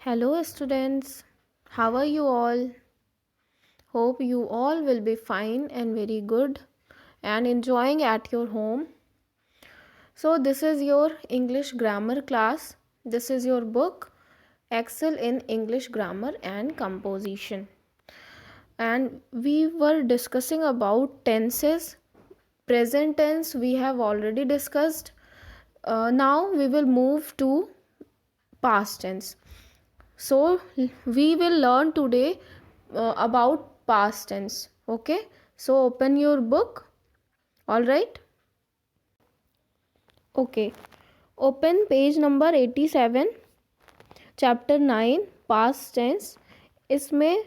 Hello, students. How are you all? Hope you all will be fine and very good and enjoying at your home. So, this is your English grammar class. This is your book, Excel in English Grammar and Composition. And we were discussing about tenses. Present tense we have already discussed. Now we will move to past tense. So we will learn today about past tense. Okay, so open your book. All right. Okay, open page number 87, chapter 9, past tense. इसमें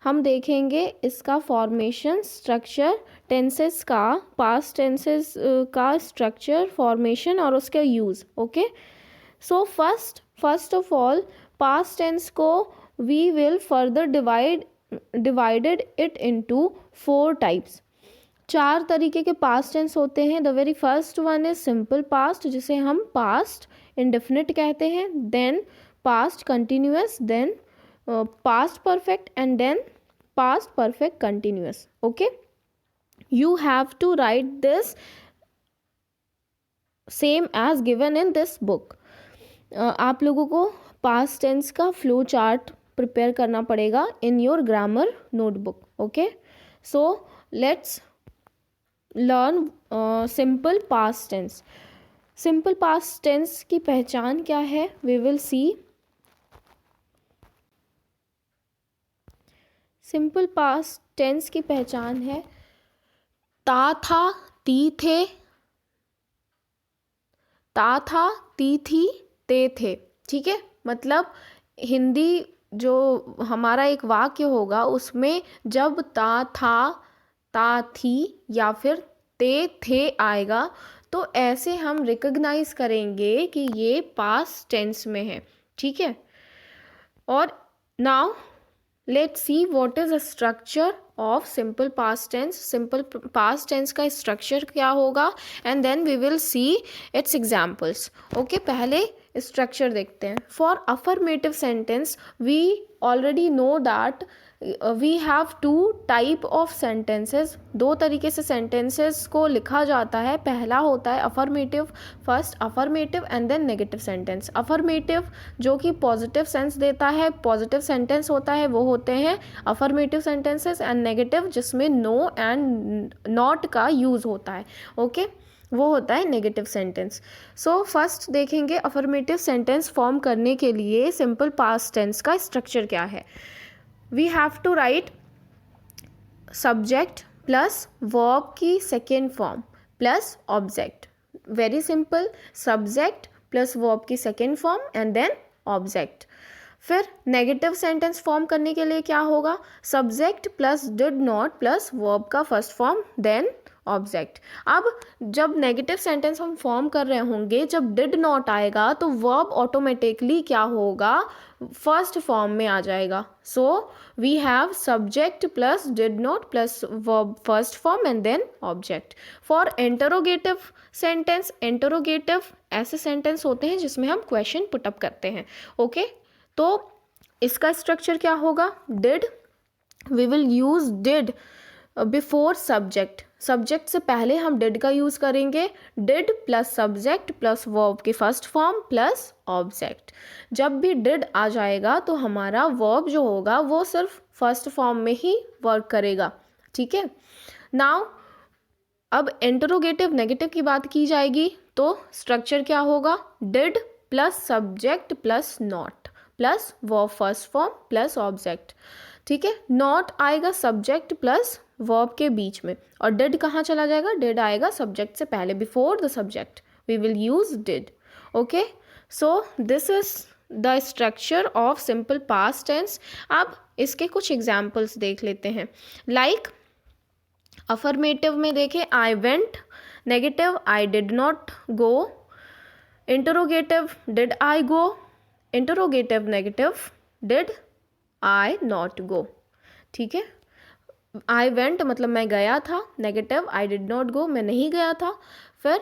हम देखेंगे इसका formation, structure, tenses का, past tenses का structure, formation और उसके use. Okay, so first of all past tense को we will further divided it into 4 types. 4 तरीके के पास्ट टेंस होते हैं. The very first one is simple past, जिसे हम पास्ट इंडेफिनिट कहते हैं. Then past continuous, then past perfect, and then past perfect continuous. Okay, you have to write this same as given in this book. आप लोगों को past tense का flow chart prepare करना पड़ेगा in your grammar notebook. Okay, so let's learn simple past tense. Simple past tense की पहचान क्या है? We will see. Simple past tense की पहचान है ता था, ती थे, ता था, ती थी, ते थे. ठीक है, मतलब हिंदी जो हमारा एक वाक्य होगा उसमें जब ता था, ता थी या फिर ते थे आएगा तो ऐसे हम रिकॉग्नाइज करेंगे कि ये पास्ट टेंस में है. ठीक है, और now let's see what is a structure of simple past tense. Simple past tense का स्ट्रक्चर क्या होगा and then we will see its examples. Okay, पहले स्ट्रक्चर देखते हैं. For affirmative sentence we already know that we have 2 type of sentences. 2 तरीके से sentences को लिखा जाता है. पहला होता है affirmative, first affirmative and then negative sentence. Affirmative जो कि पॉजिटिव सेंस देता है, पॉजिटिव सेंटेंस होता है, वो होते हैं अफर्मेटिव सेंटेंसेस. एंड नेगेटिव जिसमें नो एंड नॉट का यूज़ होता है, ओके, वो होता है नेगेटिव सेंटेंस. सो फर्स्ट देखेंगे अफर्मेटिव सेंटेंस फॉर्म करने के लिए सिंपल पास्ट टेंस का स्ट्रक्चर क्या है. We have to write subject plus verb की second form plus object. Very simple, subject plus verb की second form and then object. फिर नेगेटिव सेंटेंस फॉर्म करने के लिए क्या होगा? Subject plus did not plus verb का फर्स्ट फॉर्म देन ऑब्जेक्ट. अब जब नेगेटिव सेंटेंस हम फॉर्म कर रहे होंगे, जब डिड नॉट आएगा तो वर्ब ऑटोमेटिकली क्या होगा? फर्स्ट फॉर्म में आ जाएगा. So we have subject plus did not plus verb first form and then object. For interrogative sentence, interrogative ऐसे सेंटेंस होते हैं जिसमें हम क्वेश्चन पुटअप करते हैं. ओके, तो इसका स्ट्रक्चर क्या होगा? Did, we will use did before subject. Subject से पहले हम डिड का यूज़ करेंगे. Did plus subject plus verb की फर्स्ट फॉर्म प्लस ऑब्जेक्ट. जब भी डिड आ जाएगा तो हमारा वर्ब जो होगा वो सिर्फ फर्स्ट फॉर्म में ही वर्क करेगा. ठीक है, नाउ अब इंटरोगेटिव नेगेटिव की बात की जाएगी तो स्ट्रक्चर क्या होगा? Did plus subject plus not plus verb first form plus object. ठीक है, नॉट आएगा सब्जेक्ट प्लस वर्ब के बीच में और डिड कहाँ चला जाएगा? डिड आएगा सब्जेक्ट से पहले, before the subject we will use did. Okay, so this is the structure of simple past tense. अब इसके कुछ एग्जाम्पल्स देख लेते हैं. लाइक अफर्मेटिव में देखें I went, negative I did not go, interrogative did I go, interrogative negative did I not go. ठीक है, आई वेंट मतलब मैं गया था, negative I did not go मैं नहीं गया था. फिर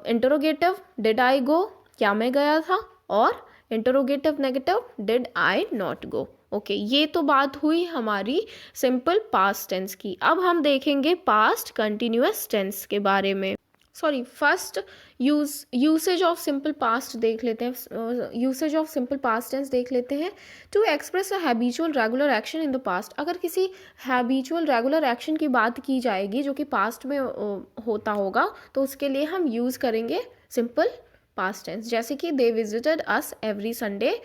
इंटरोगेटिव डिड आई गो क्या मैं गया था, और interrogative negative, did I not go. Okay, ये तो बात हुई हमारी सिंपल पास्ट टेंस की। अब हम देखेंगे पास्ट कंटिन्यूअस टेंस के बारे में। Sorry, first usage of simple past देख लेते हैं, usage of simple past tense देख लेते हैं। To express a habitual regular action in the past, अगर किसी हैबिचुअल रेगुलर एक्शन की बात की जाएगी जो कि पास्ट में होता होगा, तो उसके लिए हम यूज़ करेंगे सिंपल पास्ट टेंस, जैसे कि they visited us every Sunday.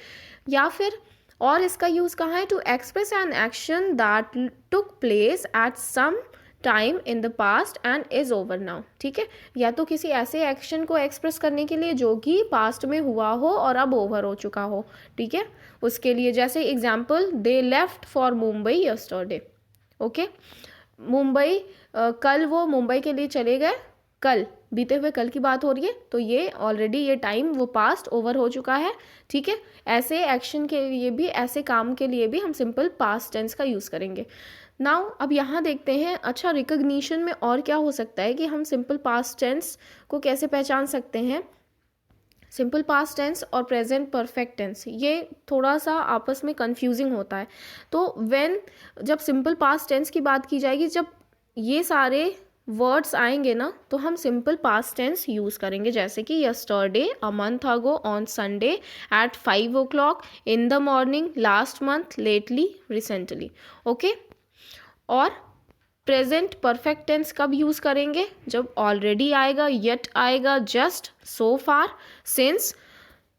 या फिर और इसका यूज़ कहाँ है, to express an action that took place at some time in the past and is over now. ठीक है, या तो किसी ऐसे एक्शन को एक्सप्रेस करने के लिए जो कि पास्ट में हुआ हो और अब ओवर हो चुका हो। ठीक है, उसके लिए जैसे example, they left for Mumbai yesterday. Okay, Mumbai, कल वो मुंबई के लिए चले गए, कल, बीते हुए कल की बात हो रही है, तो ये ऑलरेडी ये टाइम वो पास्ट ओवर हो चुका है। ठीक है, ऐसे एक्शन के लिए भी, ऐसे काम के लिए भी हम सिंपल पास्ट टेंस का यूज़ करेंगे। नाउ अब यहाँ देखते हैं, अच्छा रिकग्निशन में और क्या हो सकता है कि हम सिंपल पास्ट टेंस को कैसे पहचान सकते हैं। सिंपल पास्ट टेंस और प्रेजेंट परफेक्ट टेंस ये थोड़ा सा आपस में कंफ्यूजिंग होता है। तो जब सिंपल पास्ट टेंस की बात की जाएगी, जब ये सारे वर्ड्स आएंगे ना, तो हम सिंपल पास्ट टेंस यूज़ करेंगे, जैसे कि yesterday, a month ago, on Sunday, at 5 o'clock, in the morning, last month, lately, recently. Okay, और प्रेजेंट परफेक्ट टेंस कब यूज़ करेंगे, जब ऑलरेडी आएगा, येट आएगा, just, so far, since,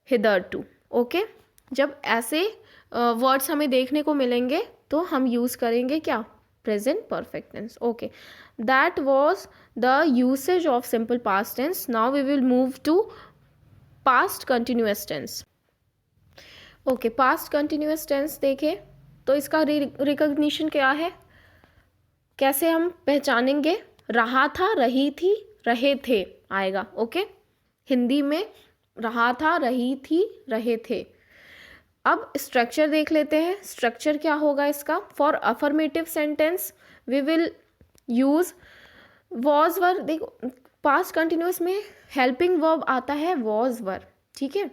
hitherto. Okay, जब ऐसे वर्ड्स हमें देखने को मिलेंगे तो हम यूज़ करेंगे क्या, present perfect tense. Okay, that was the usage of simple past tense. Now we will move to past continuous tense. Okay, past continuous tense देखें तो इसका रिकग्निशन क्या है, कैसे हम पहचानेंगे, रहा था, रही थी, रहे थे आएगा। ओके, हिंदी में रहा था, रही थी, रहे थे। अब स्ट्रक्चर देख लेते हैं, स्ट्रक्चर क्या होगा इसका। For affirmative sentence we will use was were. देखो, पास्ट कंटिन्यूअस में हेल्पिंग वर्ब आता है वॉज वर। ठीक है,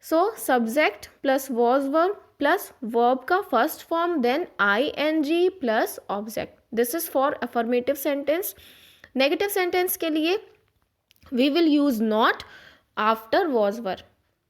so subject plus was verb plus verb का first form, then ING plus object. This is for affirmative sentence. Negative sentence के लिए we will use not after was were,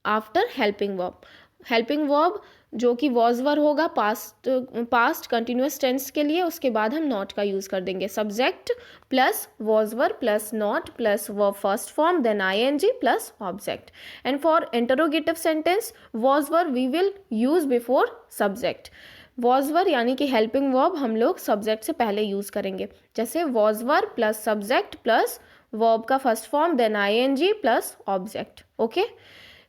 after helping verb. Helping verb जो कि was were होगा past continuous tense के लिए, उसके बाद हम नॉट का यूज़ कर देंगे। Subject plus was were plus not plus verb first form, then ING plus object. And for interrogative sentence was were we will use before subject. Was were यानी कि हेल्पिंग वर्ब हम लोग subject से पहले use करेंगे, जैसे was were plus subject plus verb का first form, then ING plus object. Okay,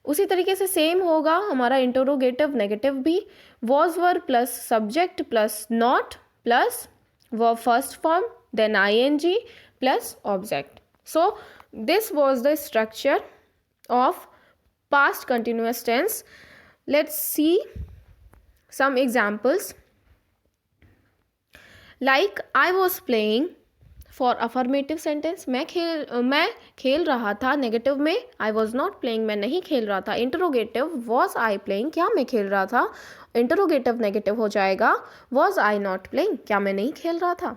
उसी तरीके से सेम होगा हमारा इंटरोगेटिव नेगेटिव भी, was were plus subject plus not plus verb first form, then ING plus object. So this was the structure of past continuous tense. Let's see some examples. Like I was playing for affirmative sentence. मैं खेल रहा था. Negative में I was not playing, मैं नहीं खेल रहा था. इंटरोगेटिव was I playing, क्या मैं खेल रहा था. इंटरोगेटिव नेगेटिव हो जाएगा was I not playing, क्या मैं नहीं खेल रहा था.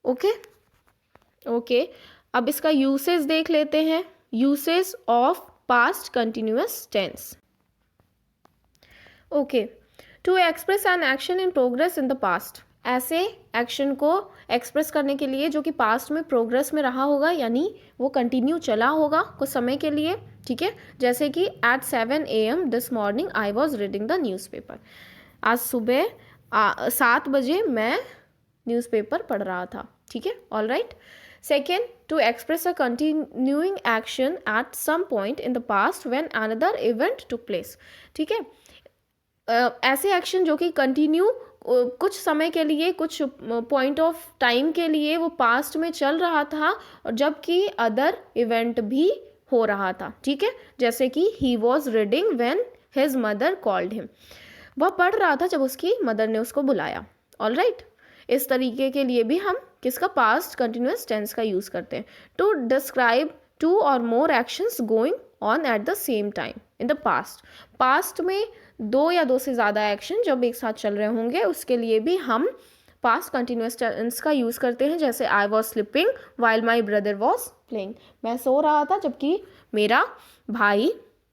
ओके, अब इसका यूसेज देख लेते हैं. Usage of past continuous tense. Okay, to express an action in progress in the past. ऐसे एक्शन को एक्सप्रेस करने के लिए जो कि पास्ट में प्रोग्रेस में रहा होगा, यानी वो कंटिन्यू चला होगा कुछ समय के लिए. ठीक है, जैसे कि at 7 AM this morning I was reading the newspaper. आज सुबह 7 बजे मैं न्यूज़पेपर पढ़ रहा था. ठीक है, all right. Second, to express a continuing action at some point in the past when another event took place. ठीक है, ऐसे एक्शन जो कि कंटिन्यू कुछ समय के लिए, कुछ पॉइंट ऑफ टाइम के लिए वो पास्ट में चल रहा था और जबकि अदर इवेंट भी हो रहा था. ठीक है, जैसे कि he was reading when his mother called him. वह पढ़ रहा था जब उसकी मदर ने उसको बुलाया. All right. इस तरीके के लिए भी हम किसका पास्ट कंटिन्यूअस टेंस का यूज़ करते हैं. To describe 2 or more actions going on at the same time in the past. Past में दो या दो से ज़्यादा एक्शन जब एक साथ चल रहे होंगे उसके लिए भी हम पास्ट कंटिन्यूअस टेंस का यूज़ करते हैं। जैसे I was sleeping while my brother was playing, मैं सो रहा था जबकि मेरा भाई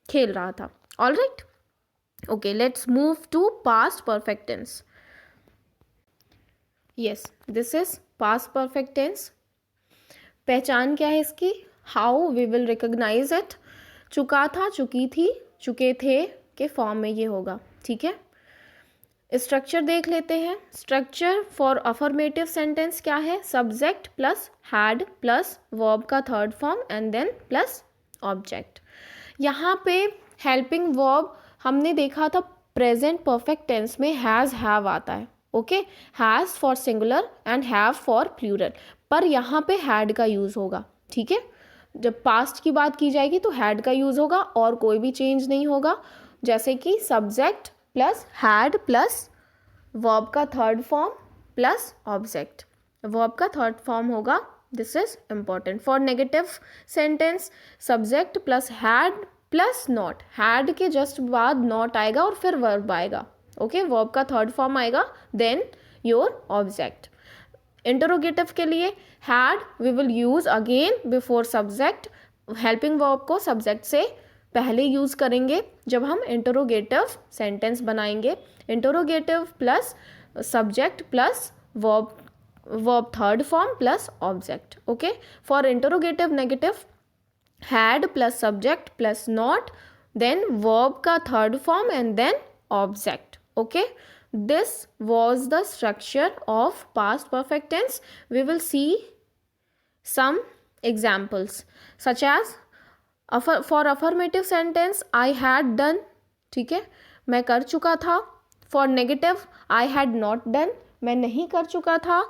खेल रहा था। All right, okay, let's move to past perfect tense. Yes, this is past perfect tense. पहचान क्या है इसकी? How we will recognise it. चुका था, चुकी थी, चुके थे के फॉर्म में ये होगा, ठीक है। स्ट्रक्चर देख लेते हैं। स्ट्रक्चर फॉर अफर्मेटिव सेंटेंस क्या है? Subject plus had plus verb का third form and then plus object. यहाँ पे हेल्पिंग वर्ब हमने देखा था प्रेजेंट परफेक्ट टेंस में हैज़ हैव आता है, okay, has for singular and have for plural, पर यहाँ पे हैड का यूज़ होगा, ठीक है। जब पास्ट की बात की जाएगी तो हैड का यूज़ होगा और कोई भी चेंज नहीं होगा। जैसे कि subject plus had plus verb का third form plus object, verb का थर्ड फॉर्म होगा। This is important. For negative sentence subject plus had plus not, had के जस्ट बाद नॉट आएगा और फिर वर्ब आएगा, ओके, वर्ब का थर्ड फॉर्म आएगा, देन योर ऑब्जेक्ट। इंटरोगेटिव के लिए had we will use again before subject, helping verb को सब्जेक्ट से पहले यूज करेंगे जब हम इंटरोगेटिव सेंटेंस बनाएंगे। Interrogative plus subject plus verb third form plus object, okay. For interrogative negative had plus subject plus not, then verb का third form and then object, okay. This was the structure of past perfect tense. We will see some examples such as for affirmative sentence I had done, ठीक है, मैं कर चुका था। For negative I had not done, मैं नहीं कर चुका था।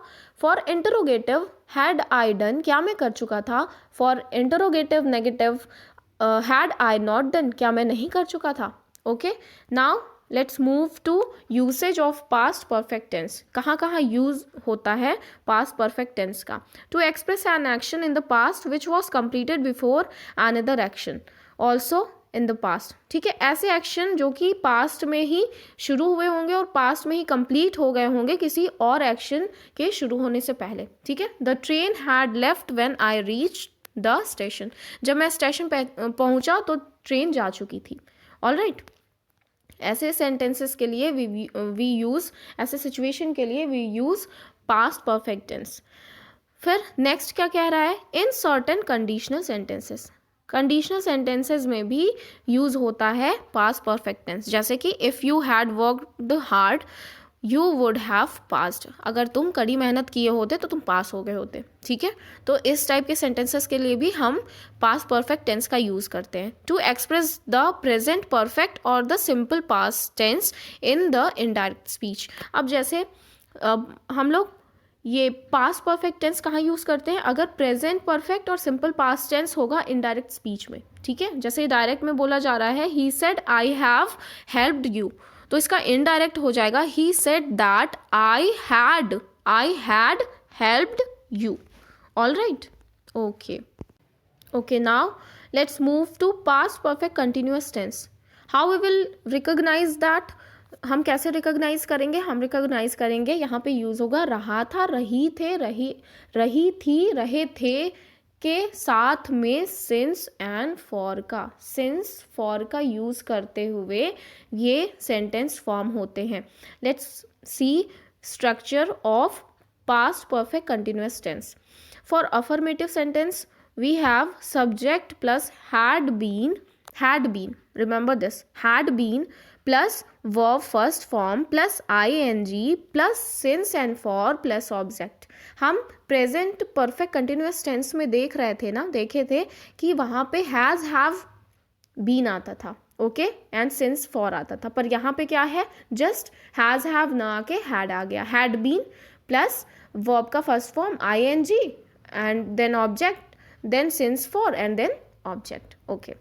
For interrogative had I done, क्या मैं कर चुका था। For interrogative negative had I not done, क्या मैं नहीं कर चुका था, okay. Now let's move to usage of past perfect tense. कहाँ कहाँ यूज होता है पास्ट परफेक्ट टेंस का? To express an action in the past which was completed before another action also in the past, ठीक है। ऐसे action जो कि पास्ट में ही शुरू हुए होंगे और पास्ट में ही कंप्लीट हो गए होंगे किसी और एक्शन के शुरू होने से पहले, ठीक है। The train had left when I reach the station, जब मैं स्टेशन पहुंचा तो ट्रेन जा चुकी थी। ऑल राइट, ऐसे सेंटेंसेस के लिए वी यूज़, ऐसे सिचुएशन के लिए we use past perfect tense. फिर नेक्स्ट क्या कह रहा है? In certain conditional sentences, conditional sentences में भी यूज़ होता है पास्ट परफेक्ट टेंस। जैसे कि if you had worked hard you would have passed, अगर तुम कड़ी मेहनत किए होते तो तुम पास हो गए होते, ठीक है। तो इस टाइप के सेंटेंसेस के लिए भी हम पास्ट परफेक्ट टेंस का यूज़ करते हैं to express the present perfect और the simple past tense in the indirect speech. अब जैसे हम लोग ये पास्ट परफेक्ट टेंस कहाँ यूज़ करते हैं? अगर प्रेजेंट परफेक्ट और सिंपल पास्ट टेंस होगा इनडायरेक्ट स्पीच में, ठीक है। जैसे डायरेक्ट में बोला जा रहा है he said I have helped you, तो इसका इनडायरेक्ट हो जाएगा he said that I had helped you. All right, okay, now let's move to past perfect continuous tense. How we will recognise that? हम कैसे रिकॉग्नाइज करेंगे? हम recognise करेंगे, यहाँ पे यूज होगा रहा था, रही थे, रही थी, रहे थे के साथ में सिंस एंड फॉर का, सिंस फॉर का यूज़ करते हुए ये सेंटेंस फॉर्म होते हैं। Let's see structure of past perfect continuous tense. For affirmative sentence we have subject plus had been, remember this, had been plus verb first form plus ing plus since and for plus object. हम present perfect continuous tense में देखे थे कि वहाँ पे has have been आता था, okay, and since for आता था, पर यहाँ पे क्या है? जस्ट हैज़ हैव ना आके हैड आ गया। हैड बीन प्लस वर्ब का first form ing and then object, then since for and then object, okay.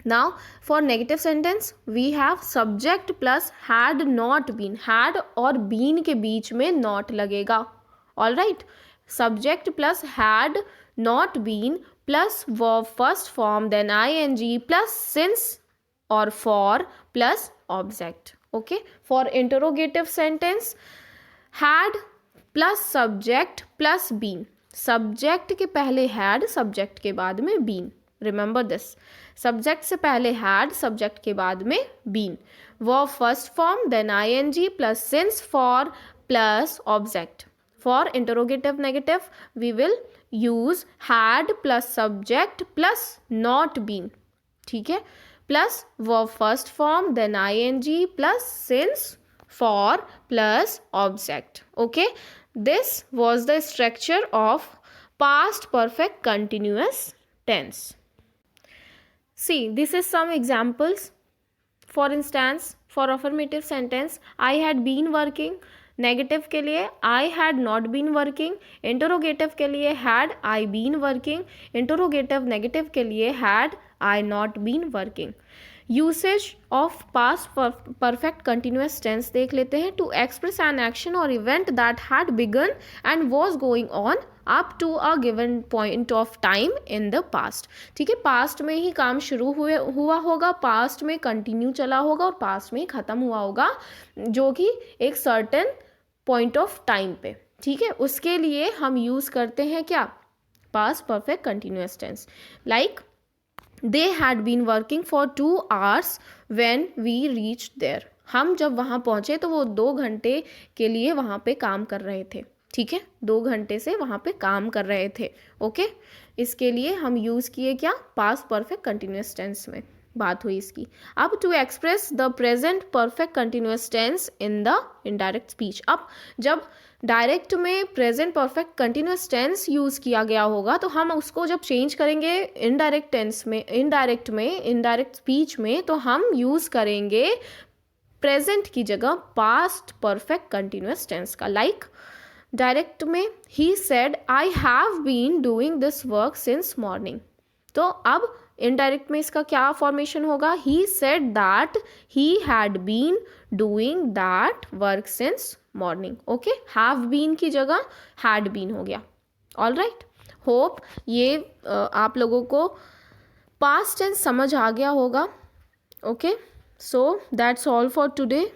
Now for negative sentence we have subject plus had not been, had और been के बीच में not लगेगा। All right, subject plus had not been plus verb first form, then ing plus since or for plus object. Okay, for interrogative sentence, had plus subject plus been. Subject के पहले had, subject के बाद में been. Remember this. Subject से पहले had, subject के बाद में been. Verb first form, then ing plus since for plus object. For interrogative negative we will use had plus subject plus not been. ठीक है, plus verb first form, then ing plus since for plus object. Okay, this was the structure of past perfect continuous tense. See, this is some examples. For instance, for affirmative sentence, I had been working. Negative के लिए I had not been working. Interrogative के लिए had I been working. Interrogative negative के लिए had I not been working. Usage of past perfect continuous tense देख लेते हैं. To express an action और event that had begun and was going on up to a given point of time in the past. ठीक है, past में ही काम शुरू हुआ होगा, पास्ट में कंटिन्यू चला होगा और पास्ट में ही ख़त्म हुआ होगा, जो कि एक सर्टेन पॉइंट ऑफ टाइम पे. ठीक है, उसके लिए हम यूज़ करते हैं क्या, past perfect continuous tense. Like they had been working for 2 hours when we reach there. हम जब वहाँ पहुँचे तो वो 2 घंटे के लिए वहाँ पे काम कर रहे थे. ठीक है, 2 घंटे से वहाँ पे काम कर रहे थे. ओके, इसके लिए हम यूज़ किए क्या, पास्ट परफेक्ट कंटिन्यूस टेंस में बात हुई इसकी. अब to express the present perfect continuous tense in the indirect speech. अब जब डायरेक्ट में present perfect continuous tense use किया गया होगा तो हम उसको जब चेंज करेंगे इनडायरेक्ट टेंस में, इनडायरेक्ट स्पीच में, तो हम यूज़ करेंगे प्रेजेंट की जगह पास्ट परफेक्ट कंटिन्यूस टेंस का. लाइक डायरेक्ट में he said I have been doing this work since morning. तो अब इनडायरेक्ट में इसका क्या फॉर्मेशन होगा, he said that he had been doing that work since morning. Okay, have been की जगह हैड बीन हो गया. ऑल राइट, होप ये आप लोगों को पास्ट टेंस समझ आ गया होगा. Okay, so that's all for today.